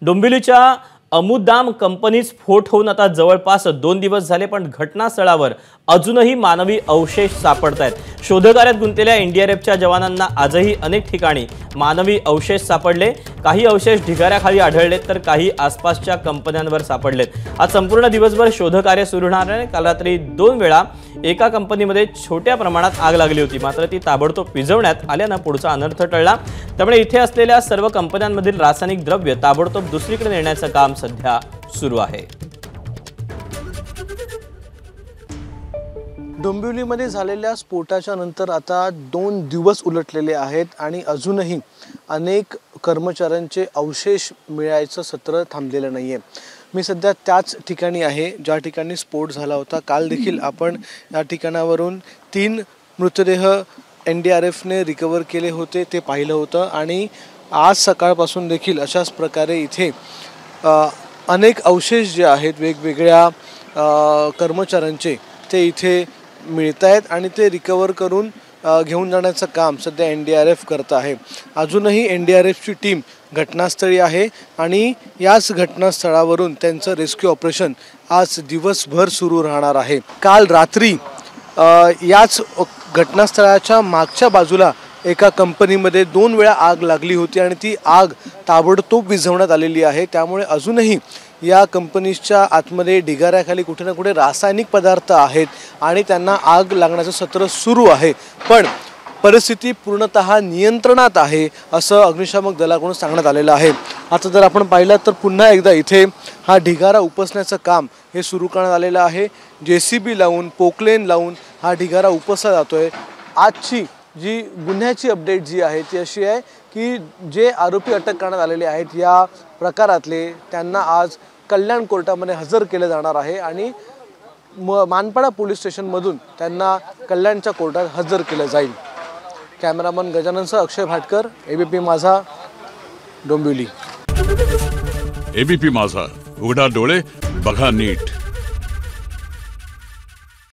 डोंबिवलीच्या अमुदाम company स्फोट होऊन आता जवळपास 2 दिवस झाले, पण घटनास्थळावर अजूनही मानवी अवशेष सापडत आहेत। शोधकार्यात गुंतलेल्या एनडीआरएफच्या जवानांना आजही अनेक ठिकाणी मानवी अवशेष सापडले। काही अवशेष ढिगाऱ्याखाली आढळलेत, तर काही आसपासच्या कंपन्यांवर सापडलेत। आज संपूर्ण दिवसभर शोधकार्य सुरू राहणार आहे। काल रात्री 2 वेळा एका कंपनीमध्ये छोट्या प्रमाणात आग लागली होती, मात्र ती ताबडतोब विझवण्यात आल्याने पुढचा अनर्थ टळला। त्यामुळे इथे असलेल्या सर्व कंपन्यांमधील रासायनिक द्रव्य ताबडतोब दुसरीकडे नेण्याचं काम सध्या सुरू आहे। डोंबिवलीमध्ये झालेल्या स्फोटाच्या नंतर आता 2 दिवस उलटलेले आहेत आणि अजूनही अनेक कर्मचाऱ्यांचे अवशेष मिळायचं सत्र थांबलेलं नाहीये। मी सध्या त्याच ठिकाणी आहे ज्या ठिकाणी स्फोट झाला होता। काल देखील आपण या ठिकाणावरून 3 मृतदेह एनडीआरएफने रिकवर केले होते, ते पाहिलं होतं आणि आज सकाळपासून देखील अशाच प्रकारे इथे अनेक अवशेष जे आहेत वेगवेगळ्या कर्मचाऱ्यांचे ते इथे मिळत आहेत आणि ते रिकवर करून घेऊन जाण्याचं काम सध्या एनडीआरएफ करत आहे। अजूनही एनडीआरएफची टीम घटनास्थळी आहे आणि याच घटनास्थळावरून त्यांचं रेस्क्यू ऑपरेशन आज दिवसभर सुरू राहणार आहे। काल रात्री याच घटनास्थळाच्या मागच्या बाजूला एका कंपनीमध्ये 2 वेळा आग लागली होती आणि ती आग ताबडतोब विझवण्यात आलेली आहे। त्यामुळे अजूनही या कंपनीच्या आतमध्ये ढिगाऱ्याखाली कुठे ना कुठे रासायनिक पदार्थ आहेत आणि त्यांना आग लागण्याचं सत्र सुरू आहे, पण परिस्थिती पूर्णतः नियंत्रणात आहे असं अग्निशामक दलाकडून सांगण्यात आलेलं आहे। आता जर आपण पाहिलं तर पुन्हा एकदा इथे हा ढिगारा उपसण्याचं काम हे सुरू करण्यात आलेलं आहे। जेसीबी लावून पोकलेन लावून हा ढिगारा उपसला जातोय। आजची जी गुन्ह्याची अपडेट जी आहे ती अशी आहे की जे आरोपी अटक करण्यात आलेले आहेत या प्रकारातले त्यांना आज कल्याण कोर्टामध्ये हजर केले जाणार आहे आणि मानपाडा पोलीस स्टेशनमधून त्यांना कल्याणच्या कोर्टात हजर केलं जाईल। कॅमेरामन गजाननसह अक्षय भाटकर, एबीपी माझा, डोंबिवली। एबीपी माझा, उघडा डोळे बघा नीट।